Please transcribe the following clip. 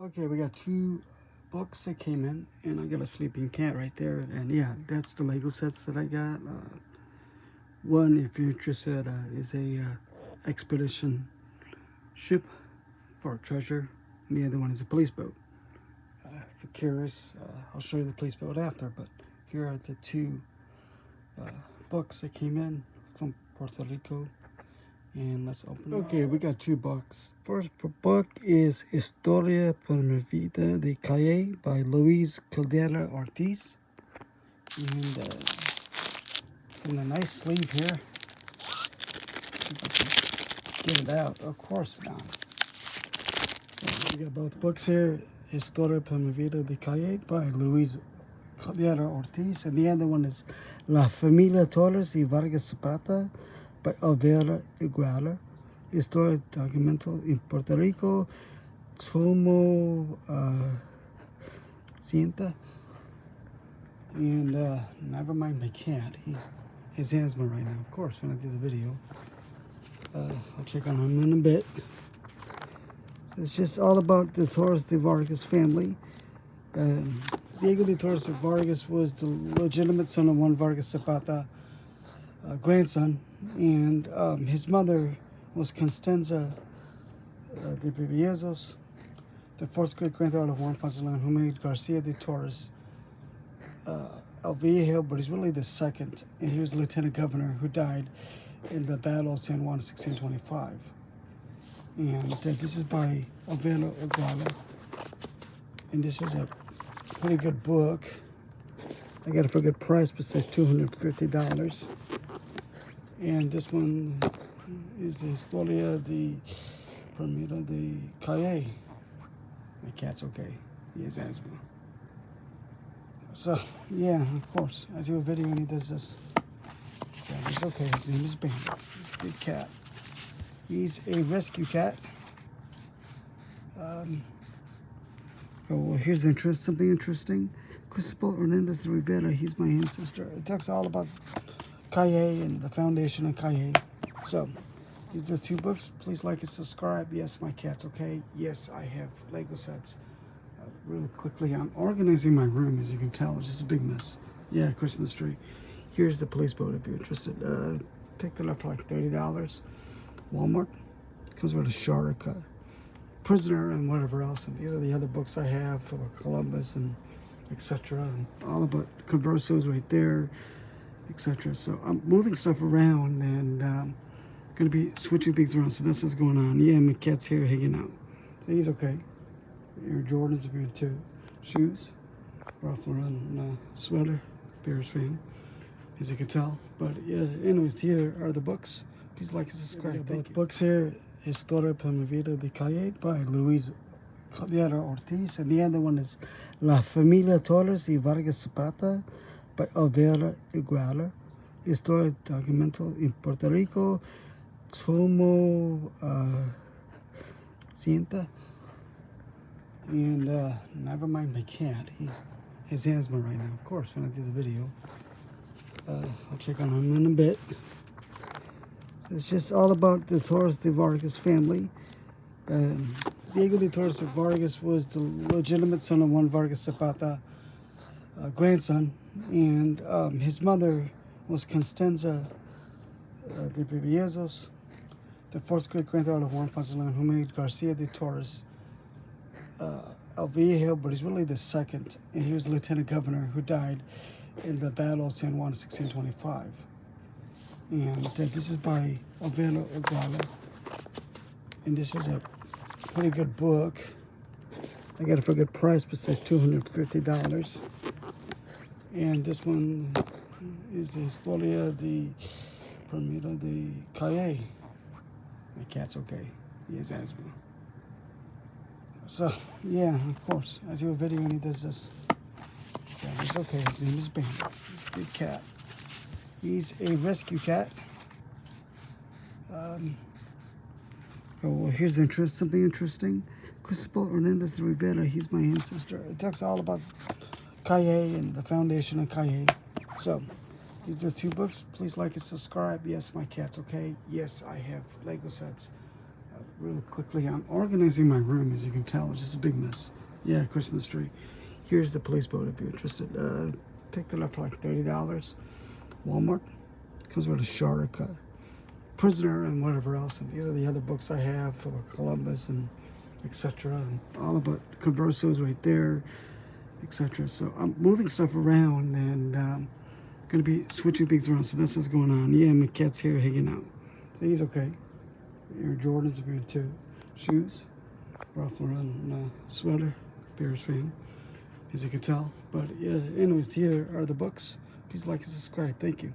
Okay, we got two books that came in, and I got a sleeping cat right there. And yeah, that's the Lego sets that I got. One, if you're interested, is a expedition ship for treasure, and the other one is a police boat. If you're curious, I'll show you the police boat after. But here are the two uh, books that came in from Puerto Rico. And let's open it. Okay, we got two books. First book is Historia por mi vida de Calle by Luis Caldera Ortiz. And it's in a nice sleeve here. Get it out. Of course not. So we got both books here. Historia por mi vida de Calle by Luis Caldera Ortiz. And the other one is La Familia Torres y Vargas Zapata by Alvera Iguala. Historia documental in Puerto Rico, Tomo Cienta. And never mind my cat. His asthma right now, of course, when I do the video. I'll check on him in a bit. It's just all about the Torres de Vargas family. Diego de Torres de Vargas was the legitimate son of Juan Vargas Zapata, grandson, and his mother was Constanza de Villezos, the fourth great granddaughter of Juan Ponce de Leon, who married Garcia de Torres El Viejo, but he's really the second, and he was the lieutenant governor who died in the Battle of San Juan in 1625. And this is by Alvera Iguala, and this is a pretty good book. I got it for a good price, but it says $250. And this one is the Historia de Permita de Calle. My cat's okay. He has asthma. So, yeah, of course. I do a video and he does this. Yeah, he's okay. His name is Bam. He's a big cat. He's a rescue cat. Well, here's something interesting. Cristobal Hernandez de Rivera, he's my ancestor. It talks all about Calle and the foundation of Calle. So, these are two books. Please like and subscribe. Yes, my cat's okay. Yes, I have Lego sets. Really quickly, I'm organizing my room, as you can tell. It's just a big mess. Yeah, Christmas tree. Here's the police boat if you're interested. Picked it up for like $30. Walmart. Comes with a shark, prisoner, and whatever else. And these are the other books I have for Columbus and etc. And all about conversos right there, etc. So I'm moving stuff around and going to be switching things around. So that's what's going on. Yeah, my cat's here hanging out. So he's okay. Air Jordans if you're into shoes. Ralph Lauren sweater. Bears fan, as you can tell. But yeah, anyways, here are the books. Please like and subscribe. Thank you. Books here. Historia por mi vida de Calle by Luis Caldera Ortiz. And the other one is La Familia Torres y Vargas Zapata by Alvera Iguala. Historia documental in Puerto Rico, Tomo Cienta. And never mind my cat. He has asthma right now, of course, when I do the video. I'll check on him in a bit. It's just all about the Torres de Vargas family. Diego de Torres de Vargas was the legitimate son of Juan Vargas Zapata, grandson, and his mother was Constanza de Villezos, the fourth great granddaughter of Juan Ponce de Leon, who married Garcia de Torres El Viejo, but he's really the second, and he was the lieutenant governor who died in the Battle of San Juan in 1625. And this is by Alvera Iguala, and this is a pretty good book. I got it for a good price, but it says $250. And this one is the Historia de Permita de Calle. My cat's okay. He has asthma. So, yeah, of course. I do a video and he does this. Yeah, he's okay. His name is Bam. He's a big cat. He's a rescue cat. Well, here's something interesting. Cristobal Hernandez de Rivera, he's my ancestor. It talks all about Calle and the foundation of Calle. So, these are two books. Please like and subscribe. Yes, my cat's okay. Yes, I have Lego sets. really quickly. I'm organizing my room, as you can tell. It's just a big mess. Yeah, Christmas tree. Here's the police boat if you're interested. Picked it up for like $30. Walmart. Comes with a shark, a prisoner, and whatever else. And these are the other books I have for Columbus and etc. And all about conversos right there, etc. So I'm moving stuff around and going to be switching things around. So that's what's going on. Yeah, my cat's here hanging out. So he's okay. Air Jordans are good too. Shoes. Ralph Lauren sweater. Bears fan, as you can tell. But yeah, anyways, here are the books. Please like and subscribe. Thank you.